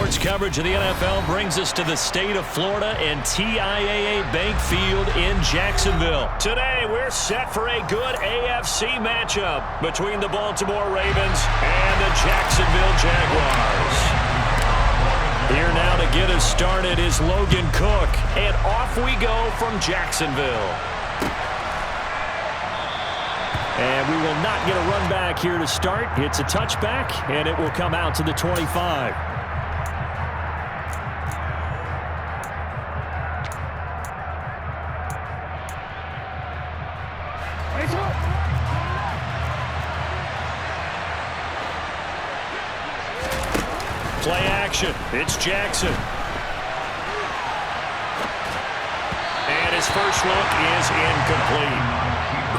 Sports coverage of the NFL brings us to the state of Florida and TIAA Bank Field in Jacksonville. Today, we're set for a good AFC matchup between the Baltimore Ravens and the Jacksonville Jaguars. Here now to get us started is Logan Cook, and off we go from Jacksonville. And we will not get a run back here to start. It's a touchback, and it will come out to the 25. Play action. It's Jackson. And his first look is incomplete.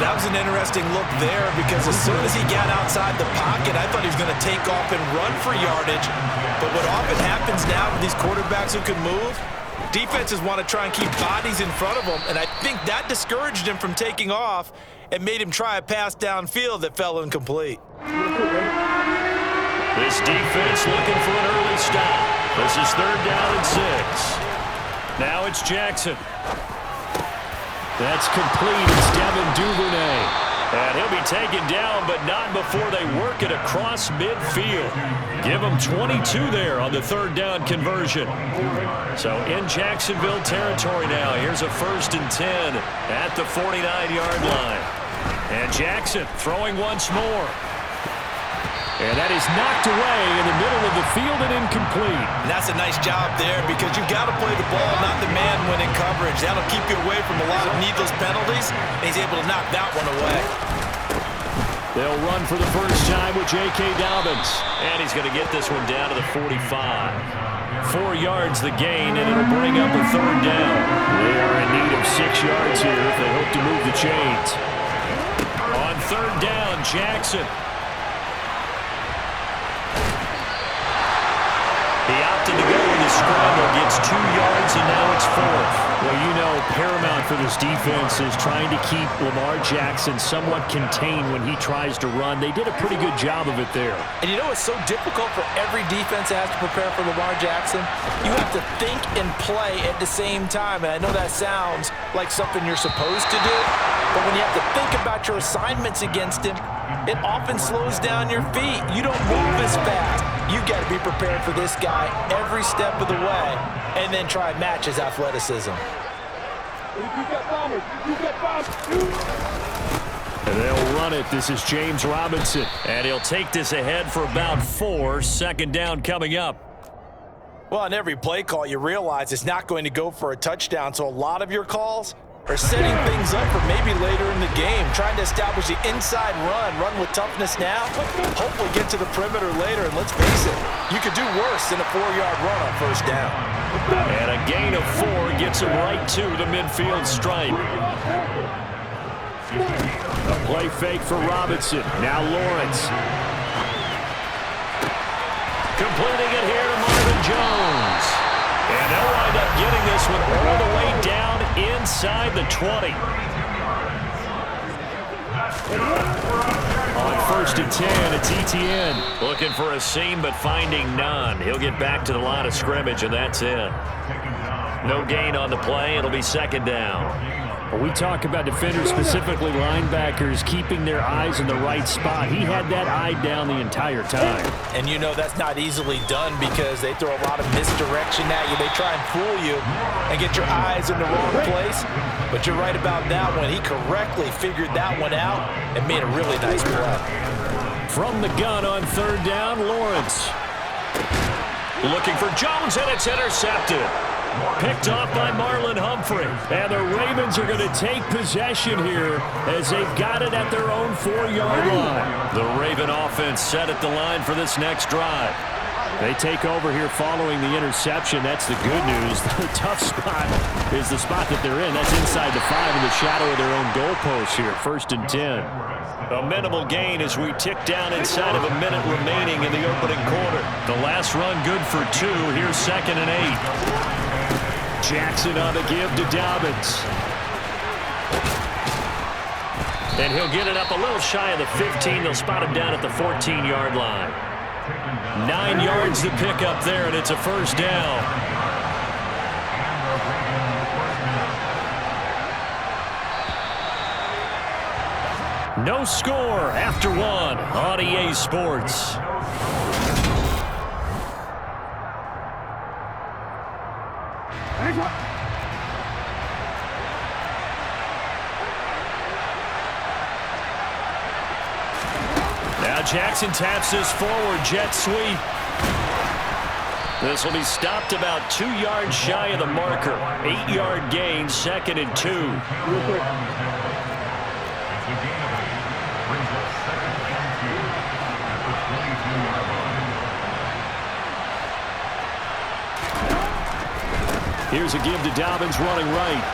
That was an interesting look there because as soon as he got outside the pocket, I thought he was going to take off and run for yardage. But what often happens now with these quarterbacks who can move, defenses want to try and keep bodies in front of them, and I think that discouraged him from taking off and made him try a pass downfield that fell incomplete. This defense looking for an early stop. This is 3rd down and 6. Now it's Jackson. That's complete. It's Devin Duvernay. And he'll be taken down, but not before they work it across midfield. Give him 22 there on the 3rd down conversion. So in Jacksonville territory now. Here's a 1st and 10 at the 49-yard line. And Jackson throwing once more. And that is knocked away in the middle of the field and incomplete. And that's a nice job there because you've got to play the ball, not the man when in coverage. That'll keep you away from a lot of needless penalties, and he's able to knock that one away. They'll run for the first time with J.K. Dobbins. And he's going to get this one down to the 45. 4 yards the gain, and it'll bring up a 3rd down. They are in need of 6 yards here if they hope to move the chains. On 3rd down, Jackson. He opted to go with his scramble, gets 2 yards, and now it's 4th. Well, you know, paramount for this defense is trying to keep Lamar Jackson somewhat contained when he tries to run. They did a pretty good job of it there. And you know it's so difficult for every defense that has to prepare for Lamar Jackson? You have to think and play at the same time. And I know that sounds like something you're supposed to do, but when you have to think about your assignments against him, it often slows down your feet. You don't move as fast. You've got to be prepared for this guy every step of the way and then try and match his athleticism. And they'll run it. This is James Robinson. And he'll take this ahead for about 4. 2nd down coming up. Well, on every play call, you realize it's not going to go for a touchdown, so a lot of your calls are setting things up for maybe later in the game, trying to establish the inside run with toughness now, hopefully get to the perimeter later, and let's face it, you could do worse than a 4-yard run on 1st down. And a gain of 4 gets him right to the midfield stripe. A play fake for Robinson. Now Lawrence. Completing it here to Marvin Jones. And they'll wind up getting this one all the way down inside the 20. On 1st and 10, it's ETN. Looking for a seam, but finding none. He'll get back to the line of scrimmage, and that's it. No gain on the play. It'll be 2nd down. When we talk about defenders, specifically linebackers, keeping their eyes in the right spot. He had that eye down the entire time. And you know that's not easily done because they throw a lot of misdirection at you. They try and fool you and get your eyes in the wrong place. But you're right about that one. He correctly figured that one out and made a really nice play. From the gun on 3rd down, Lawrence. Looking for Jones, and it's intercepted. Picked off by Marlon Humphrey. And the Ravens are going to take possession here as they've got it at their own 4-yard line. The Raven offense set at the line for this next drive. They take over here following the interception. That's the good news. The tough spot is the spot that they're in. That's inside the 5 in the shadow of their own goalpost here. 1st and 10. A minimal gain as we tick down inside of a minute remaining in the opening quarter. The last run good for 2. Here's 2nd and 8. Jackson on the give to Dobbins. And he'll get it up a little shy of the 15. They'll spot him down at the 14-yard line. 9 yards to pick up there, and it's a first down. No score after 1 on EA Sports. Now Jackson taps this forward, jet sweep. This will be stopped about 2 yards shy of the marker. 8-yard gain, 2nd and 2. Here's a give to Dobbins running right.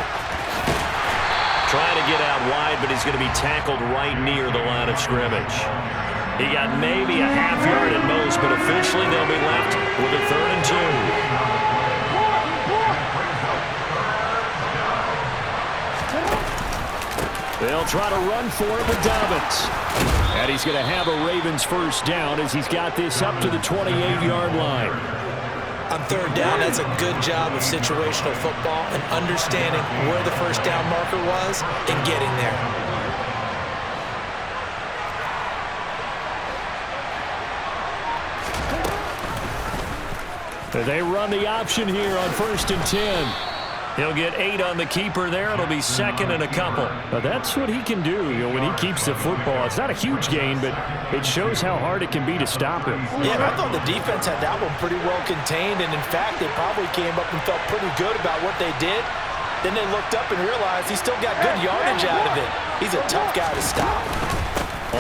Trying to get out wide, but he's going to be tackled right near the line of scrimmage. He got maybe a half yard at most, but officially they'll be left with a 3rd and 2. They'll try to run for it with Dobbins. And he's going to have a Ravens first down as he's got this up to the 28-yard line. On 3rd down, that's a good job of situational football and understanding where the first down marker was and getting there. They run the option here on 1st and 10. He'll get 8 on the keeper there. It'll be 2nd and a couple. Now that's what he can do, when he keeps the football. It's not a huge gain, but it shows how hard it can be to stop him. Yeah, I thought the defense had that one pretty well contained, and in fact, they probably came up and felt pretty good about what they did. Then they looked up and realized he still got good yardage out of it. He's a tough guy to stop.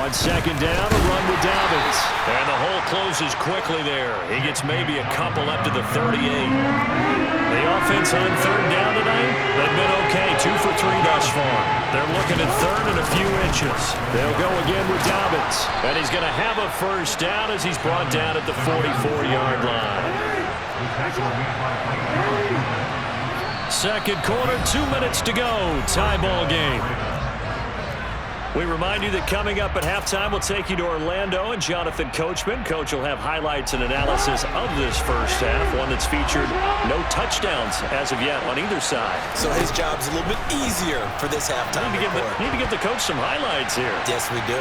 On 2nd down, a run with Dobbins. And the hole closes quickly there. He gets maybe a couple up to the 38. The offense on 3rd down tonight, they've been okay, 2 for 3 thus far. They're looking at 3rd and a few inches. They'll go again with Dobbins. And he's going to have a first down as he's brought down at the 44-yard line. 2nd quarter, 2 minutes to go. Tie ball game. We remind you that coming up at halftime, we'll take you to Orlando and Jonathan Coachman. Coach will have highlights and analysis of this first half, one that's featured no touchdowns as of yet on either side. So his job's a little bit easier for this halftime. Need to give the coach some highlights here. Yes, we do.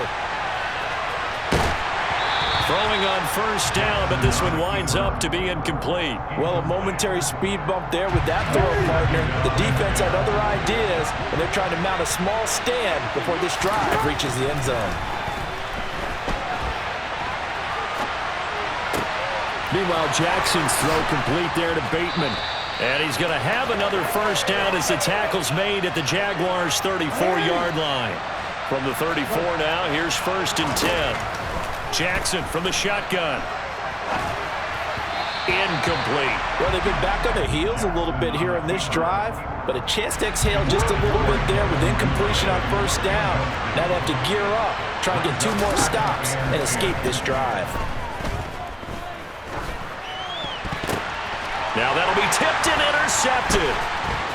Throwing on first down, but this one winds up to be incomplete. Well, a momentary speed bump there with that throw, partner. The defense had other ideas, and they're trying to mount a small stand before this drive reaches the end zone. Meanwhile, Jackson's throw complete there to Bateman. And he's going to have another first down as the tackle's made at the Jaguars' 34-yard line. From the 34 now, here's 1st and 10. Jackson from the shotgun. Incomplete. Well, they've been back on their heels a little bit here on this drive, but a chance to exhale just a little bit there with incompletion on first down. Now they have to gear up, try and get 2 more stops and escape this drive. Now that'll be tipped and intercepted.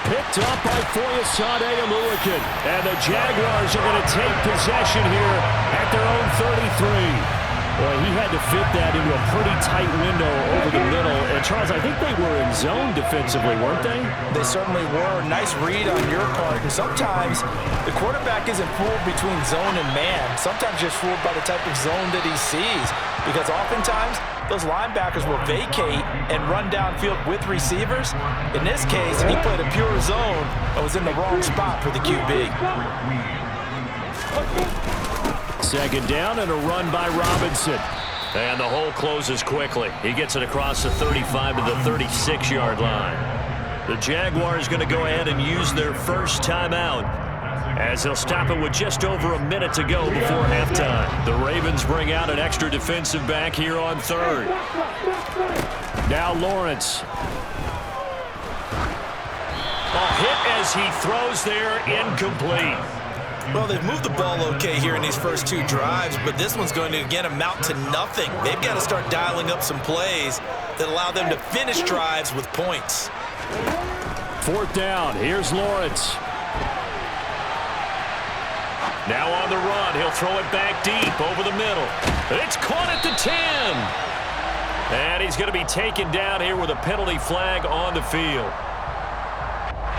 Picked up by Foyesade Aluakin. And the Jaguars are going to take possession here at their own 33. Boy, he had to fit that into a pretty tight window over the middle. And, Charles, I think they were in zone defensively, weren't they? They certainly were. Nice read on your part. And sometimes the quarterback isn't fooled between zone and man. Sometimes just fooled by the type of zone that he sees. Because oftentimes, those linebackers will vacate and run downfield with receivers. In this case, he played a pure zone and was in the wrong spot for the QB. 2nd down and a run by Robinson. And the hole closes quickly. He gets it across the 35 to the 36-yard line. The Jaguars going to go ahead and use their first timeout as they'll stop it with just over a minute to go before halftime. The Ravens bring out an extra defensive back here on 3rd. Now Lawrence. A hit as he throws there, incomplete. Well, they've moved the ball okay here in these first 2 drives, but this one's going to, again, amount to nothing. They've got to start dialing up some plays that allow them to finish drives with points. 4th down. Here's Lawrence. Now on the run. He'll throw it back deep over the middle. It's caught at the 10. And he's going to be taken down here with a penalty flag on the field.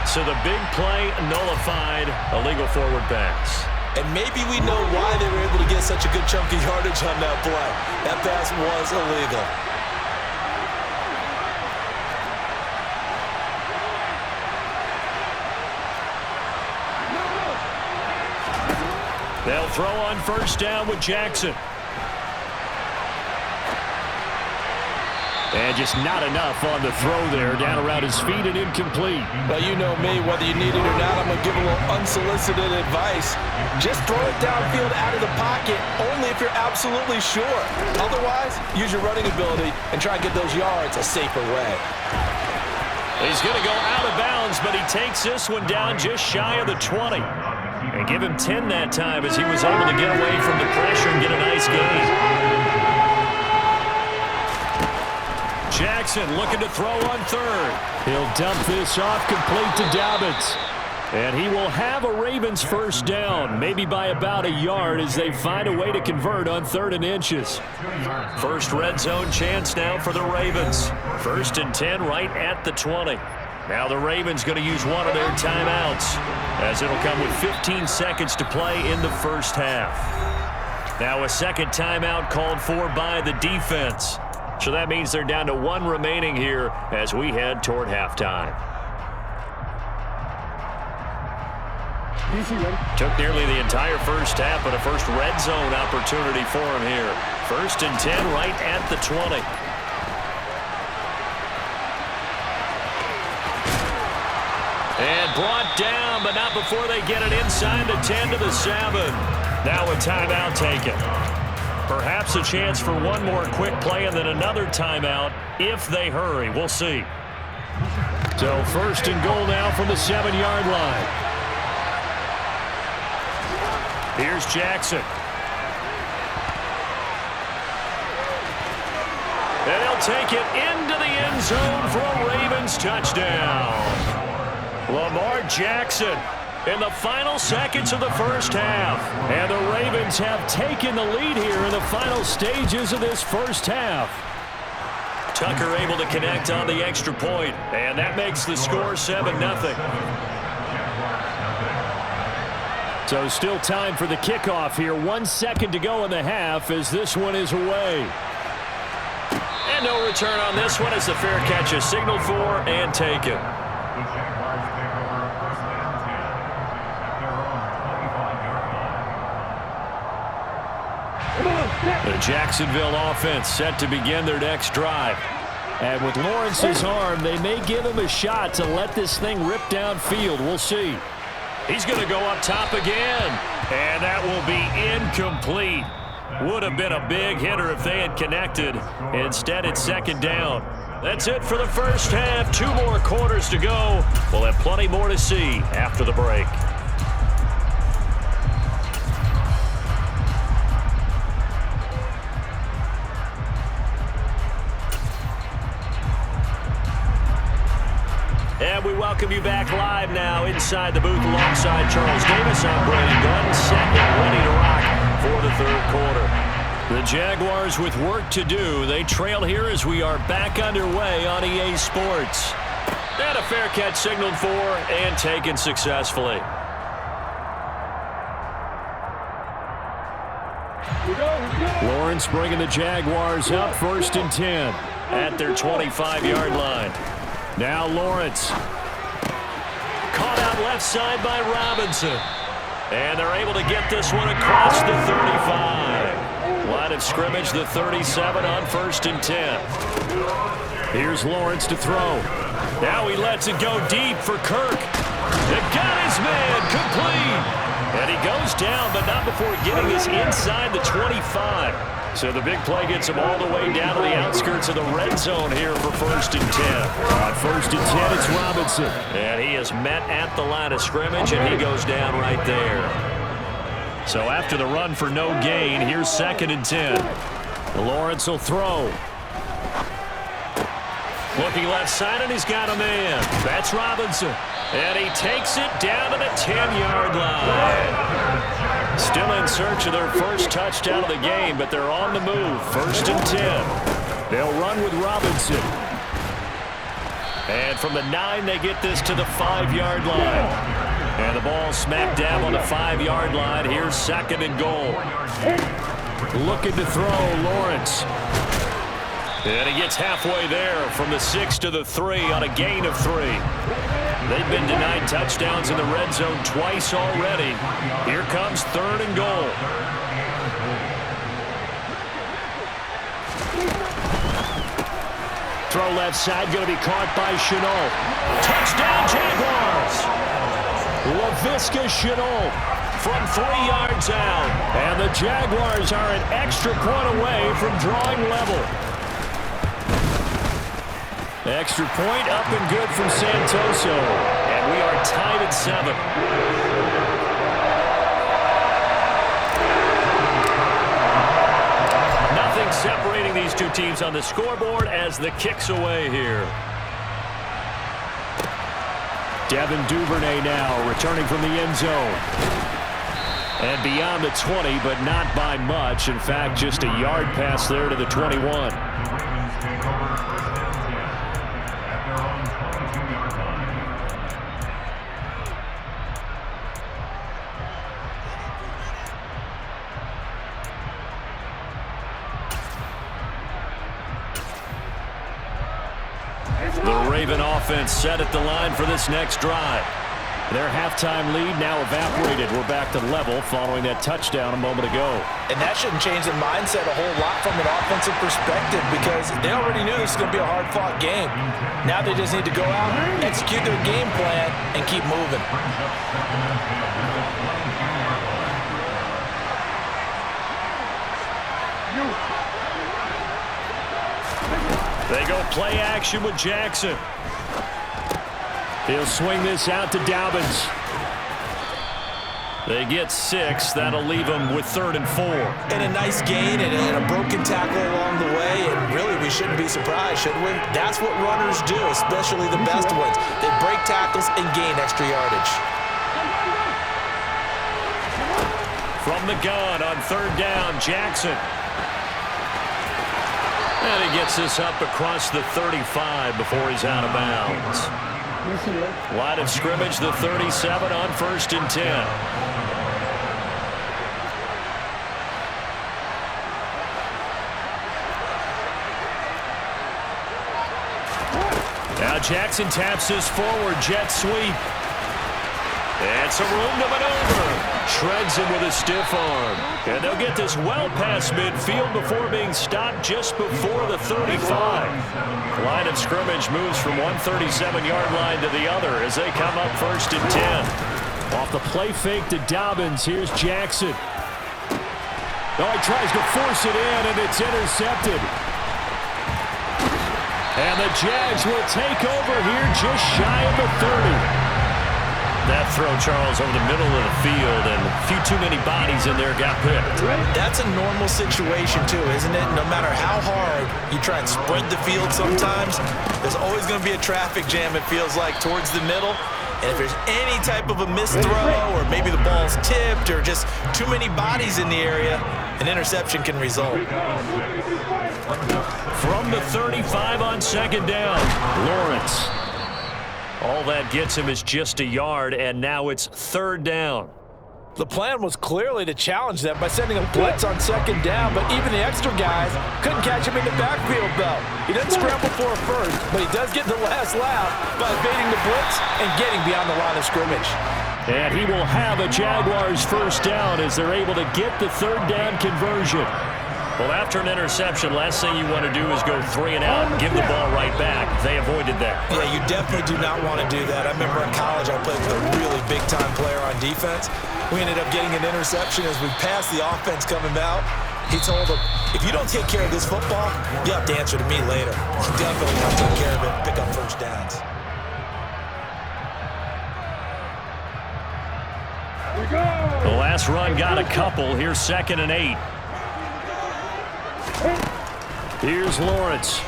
So the big play nullified, a legal forward pass. And maybe we know why they were able to get such a good chunk of yardage on that play. That pass was illegal. They'll throw on first down with Jackson. And just not enough on the throw there, down around his feet and incomplete. Well, you know me, whether you need it or not, I'm going to give a little unsolicited advice. Just throw it downfield out of the pocket, only if you're absolutely sure. Otherwise, use your running ability and try and get those yards a safer way. He's going to go out of bounds, but he takes this one down just shy of the 20. And give him 10 that time as he was able to get away from the pressure and get a nice gain. Jackson looking to throw on third. He'll dump this off complete to Dobbins. And he will have a Ravens first down, maybe by about a yard as they find a way to convert on 3rd and inches. First red zone chance now for the Ravens. 1st and 10 right at the 20. Now the Ravens going to use one of their timeouts as it'll come with 15 seconds to play in the first half. Now a second timeout called for by the defense. So that means they're down to 1 remaining here as we head toward halftime. Took nearly the entire first half, but a first red zone opportunity for him here. 1st and 10 right at the 20. And brought down, but not before they get it inside the 10 to the 7. Now a timeout taken. Perhaps a chance for one more quick play and then another timeout if they hurry. We'll see. So 1st and goal now from the 7-yard line. Here's Jackson. And he'll take it into the end zone for a Ravens touchdown. Lamar Jackson in the final seconds of the first half. And the Ravens have taken the lead here in the final stages of this first half. Tucker able to connect on the extra point, and that makes the score 7-0. So still time for the kickoff here. 1 second to go in the half as this one is away. And no return on this one as the fair catch is signaled for and taken. The Jacksonville offense set to begin their next drive. And with Lawrence's arm, they may give him a shot to let this thing rip downfield. We'll see. He's going to go up top again. And that will be incomplete. Would have been a big hitter if they had connected. Instead, it's 2nd down. That's it for the first half. 2 more quarters to go. We'll have plenty more to see after the break. And we welcome you back live now inside the booth alongside Charles Davis. I'm Brandon Gunn, set and ready to rock for the 3rd quarter. The Jaguars with work to do. They trail here as we are back underway on EA Sports. And a fair catch signaled for and taken successfully. Lawrence bringing the Jaguars up 1st and 10 at their 25-yard line. Now Lawrence. Caught out left side by Robinson. And they're able to get this one across the 35. Line of scrimmage, the 37 on 1st and 10. Here's Lawrence to throw. Now he lets it go deep for Kirk. They got his man complete. And he goes down, but not before getting us inside the 25. So the big play gets him all the way down to the outskirts of the red zone here for 1st and 10. On 1st and 10, it's Robinson. And he is met at the line of scrimmage, and he goes down right there. So after the run for no gain, here's 2nd and 10. Lawrence will throw. Looking left side, and he's got a man. That's Robinson. And he takes it down to the 10-yard line. Still in search of their first touchdown of the game, but they're on the move. 1st and 10. They'll run with Robinson. And from the 9, they get this to the 5-yard line. And the ball smack dab on the 5-yard line. Here's 2nd and goal. Looking to throw, Lawrence. And he gets halfway there from the 6 to the 3 on a gain of 3. They've been denied touchdowns in the red zone twice already. Here comes 3rd and goal. Throw left side, going to be caught by Shenault. Touchdown, Jaguars! Laviska Shenault from 3 yards out. And the Jaguars are an extra point away from drawing level. Extra point up and good from Santoso. And we are tied at 7. Separating these two teams on the scoreboard as the kick's away here. Devin Duvernay now returning from the end zone. And beyond the 20, but not by much. In fact, just a yard pass there to the 21. Offense set at the line for this next drive. Their halftime lead now evaporated. We're back to level following that touchdown a moment ago. And that shouldn't change the mindset a whole lot from an offensive perspective because they already knew this was going to be a hard-fought game. Now they just need to go out, execute their game plan, and keep moving. They go play action with Jackson. He'll swing this out to Dobbins. They get 6. That'll leave them with 3rd and 4. And a nice gain and a broken tackle along the way. And really, we shouldn't be surprised, should we? That's what runners do, especially the best ones. They break tackles and gain extra yardage. From the gun on 3rd down, Jackson. And he gets this up across the 35 before he's out of bounds. Line of scrimmage, the 37 on 1st and 10. Now Jackson taps this forward, jet sweep. And some room to maneuver. Shreds him with a stiff arm. And they'll get this well past midfield before being stopped just before the 35. Line of scrimmage moves from one 37-yard line to the other as they come up 1st and 10. Off the play fake to Dobbins. Here's Jackson. Oh, he tries to force it in, and it's intercepted. And the Jags will take over here just shy of the 30. That throw, Charles, over the middle of the field, and a few too many bodies in there got picked. That's a normal situation, too, isn't it? No matter how hard you try and spread the field sometimes, there's always going to be a traffic jam, it feels like, towards the middle. And if there's any type of a missed throw, or maybe the ball's tipped, or just too many bodies in the area, an interception can result. From the 35 on 2nd down, Lawrence. All that gets him is just a yard, and now it's 3rd down. The plan was clearly to challenge them by sending a blitz on 2nd down, but even the extra guys couldn't catch him in the backfield, though. He doesn't scramble for a first, but he does get the last lap by evading the blitz and getting beyond the line of scrimmage. And he will have a Jaguars 1st down as they're able to get the 3rd down conversion. Well, after an interception, last thing you want to do is go 3 and out and give the ball right back. They avoided that. Yeah, you definitely do not want to do that. I remember in college I played with a really big-time player on defense. We ended up getting an interception as we passed the offense coming out. He told him, if you don't take care of this football, you have to answer to me later. Definitely not take care of it, pick up 1st downs. The last run got a couple. Here's 2nd and 8. Here's Lawrence.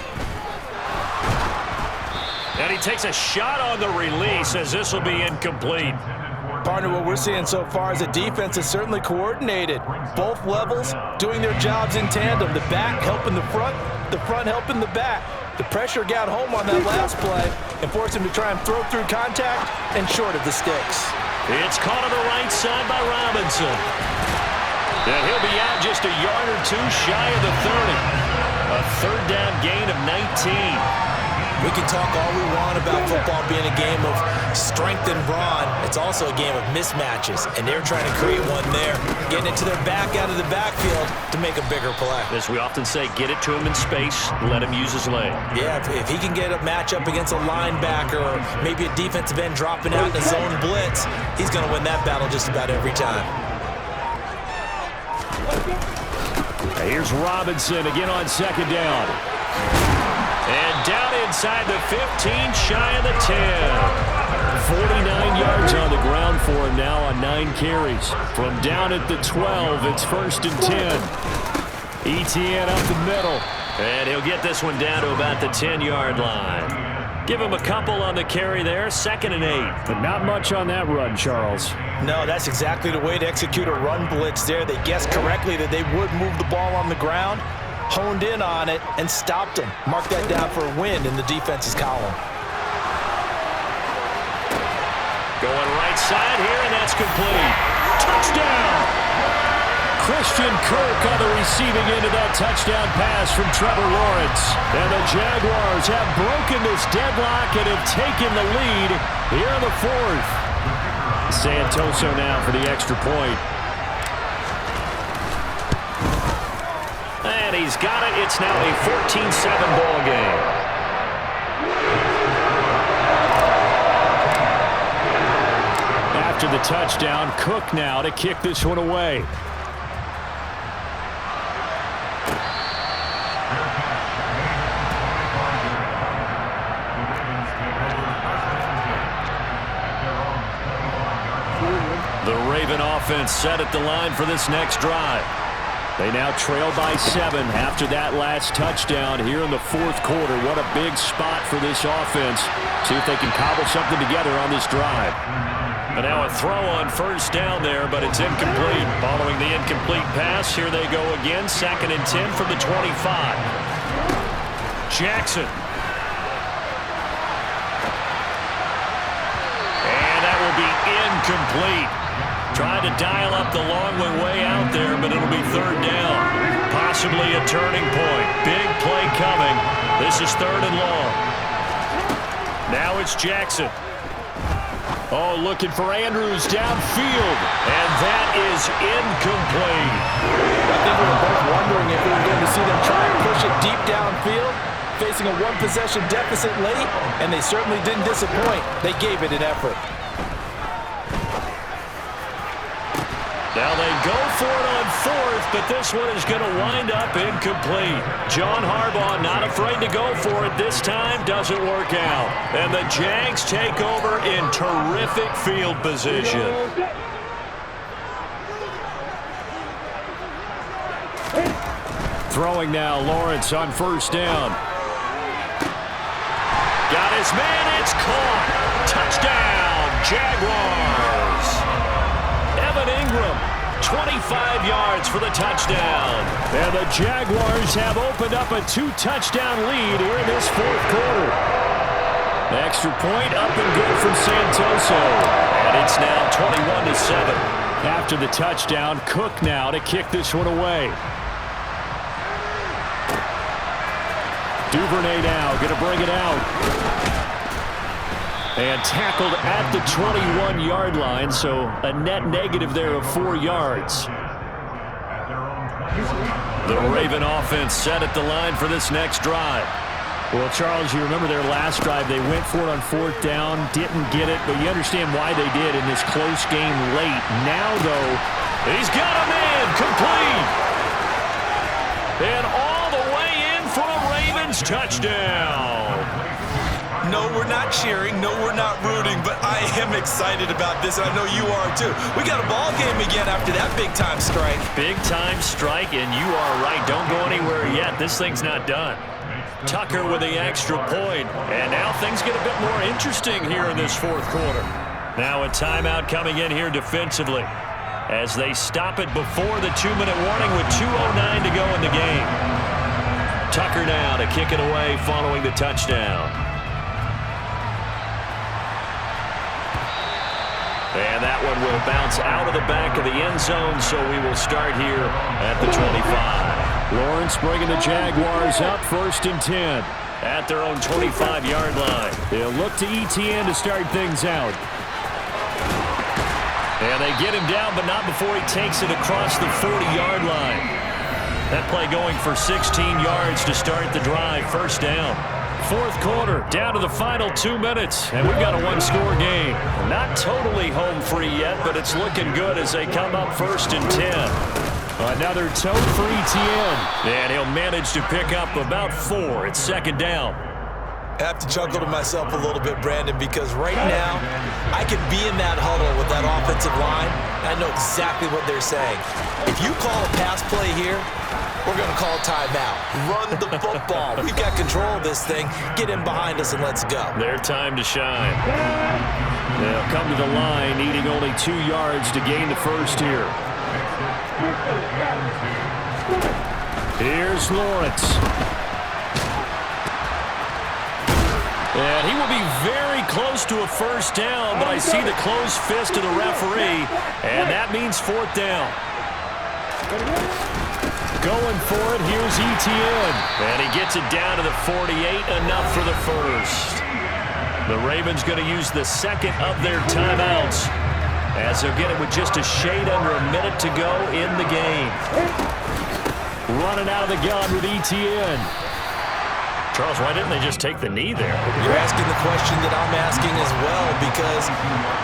And he takes a shot on the release as this will be incomplete. Partner, what we're seeing so far is a defense is certainly coordinated. Both levels doing their jobs in tandem. The back helping the front, the front helping the back. The pressure got home on that last play and forced him to try and throw through contact and short of the sticks. It's caught on the right side by Robinson. And he'll be out just a yard or two shy of the 30. A third down gain of 19. We can talk all we want about football being a game of strength and brawn. It's also a game of mismatches, and they're trying to create one there, getting it to their back out of the backfield to make a bigger play. As we often say, get it to him in space, let him use his leg. Yeah, if he can get a matchup against a linebacker or maybe a defensive end dropping out in a zone blitz, he's going to win that battle just about every time. Here's Robinson again on second down. And down inside the 15, shy of the 10. 49 yards on the ground for him now on 9 carries. From down at the 12, it's 1st and 10. Etienne up the middle. And he'll get this one down to about the 10-yard line. Give him a couple on the carry there, 2nd and 8. But not much on that run, Charles. No, that's exactly the way to execute a run blitz there. They guessed correctly that they would move the ball on the ground, honed in on it, and stopped them. Mark that down for a win in the defense's column. Going right side here, and that's complete. Touchdown! Christian Kirk on the receiving end of that touchdown pass from Trevor Lawrence. And the Jaguars have broken this deadlock and have taken the lead here in the 4th. Santoso now for the extra point. And he's got it. It's now a 14-7 ball game. After the touchdown, Cook now to kick this one away. The Raven offense set at the line for this next drive. They now trail by 7 after that last touchdown here in the 4th quarter. What a big spot for this offense. See if they can cobble something together on this drive. And now a throw on 1st down there, but it's incomplete. Following the incomplete pass, here they go again. 2nd and 10 from the 25. Jackson. And that will be incomplete. Trying to dial up the long way out there, but it'll be 3rd down. Possibly a turning point. Big play coming. This is 3rd and long. Now it's Jackson. Oh, looking for Andrews downfield. And that is incomplete. I think we were both wondering if we were going to see them try and push it deep downfield, facing a 1-possession deficit late, and they certainly didn't disappoint. They gave it an effort. Now they go for it on 4th, but this one is going to wind up incomplete. John Harbaugh not afraid to go for it this time. Doesn't work out. And the Jags take over in terrific field position. Throwing now, Lawrence on 1st down. Got his man, it's caught. Touchdown, Jaguars. Evan Ingram, 25 yards for the touchdown. And the Jaguars have opened up a 2-touchdown lead here in this 4th quarter. Extra point up and good from Santoso. And it's now 21-7. After the touchdown, Cook now to kick this one away. Duvernay now going to bring it out. And tackled at the 21-yard line, so a net negative there of 4 yards. The Raven offense set at the line for this next drive. Well, Charles, you remember their last drive. They went for it on 4th down, didn't get it, but you understand why they did in this close game late. Now, though, he's got him in, complete. And all the way in for a Ravens touchdown. No, we're not cheering. No, we're not rooting, but I am excited about this, and I know you are too. We got a ball game again after that big-time strike. Big-time strike, and you are right. Don't go anywhere yet. This thing's not done. Tucker with the extra point, and now things get a bit more interesting here in this 4th quarter. Now a timeout coming in here defensively as they stop it before the 2-minute warning with 2:09 to go in the game. Tucker now to kick it away following the touchdown. And that one will bounce out of the back of the end zone, so we will start here at the 25. Lawrence bringing the Jaguars up 1st and 10. At their own 25-yard line. They'll look to ETN to start things out. And they get him down, but not before he takes it across the 40-yard line. That play going for 16 yards to start the drive. 1st down. 4th quarter, down to the final 2 minutes, and we've got a one-score game. Not totally home free yet, but it's looking good as they come up 1st and 10. Another tote for ETN. And he'll manage to pick up about 4. It's 2nd down. I have to chuckle to myself a little bit, Brandon, because right now I could be in that huddle with that offensive line, and I know exactly what they're saying. If you call a pass play here, we're going to call timeout. Run the football. We've got control of this thing. Get in behind us and let's go. Their time to shine. They'll come to the line, needing only 2 yards to gain the first here. Here's Lawrence. And he will be very close to a first down, but I see the closed fist of the referee, and that means 4th down. Going for it, here's ETN. And he gets it down to the 48, enough for the first. The Ravens going to use the 2nd of their timeouts, as they'll get it with just a shade under a minute to go in the game. Running out of the gun with ETN. Charles, why didn't they just take the knee there? You're asking the question that I'm asking as well, because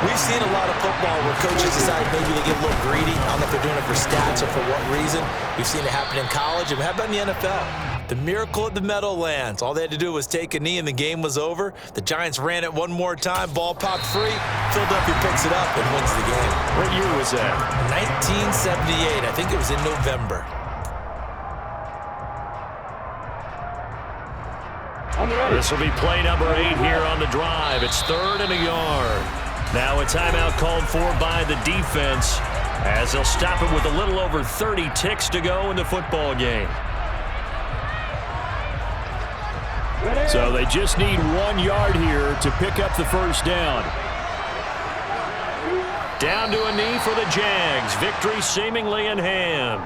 we've seen a lot of football where coaches decide maybe they get a little greedy. I don't know if they're doing it for stats or for what reason. We've seen it happen in college, and how about in the NFL? The miracle of the Meadowlands. All they had to do was take a knee and the game was over. The Giants ran it one more time, ball popped free. Philadelphia picks it up and wins the game. What year was that? 1978. I think it was in November. This will be play number 8 here on the drive. It's 3rd and a yard. Now a timeout called for by the defense, as they'll stop it with a little over 30 ticks to go in the football game. So they just need 1 yard here to pick up the first down. Down to a knee for the Jags. Victory seemingly in hand.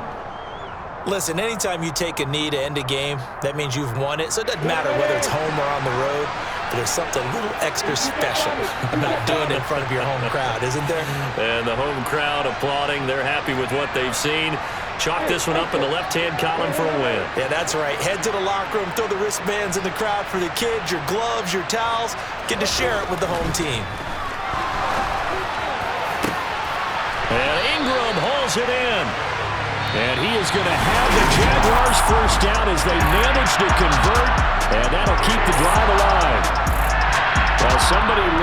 Listen, anytime you take a knee to end a game, that means you've won it. So it doesn't matter whether it's home or on the road, but there's something a little extra special about doing it in front of your home crowd, isn't there? And the home crowd applauding. They're happy with what they've seen. Chalk this one up in the left-hand column for a win. Yeah, that's right. Head to the locker room, throw the wristbands in the crowd for the kids, your gloves, your towels. Get to share it with the home team. And Ingram hauls it in. And he is going to have the Jaguars first down as they manage to convert, and that'll keep the drive alive. Well, somebody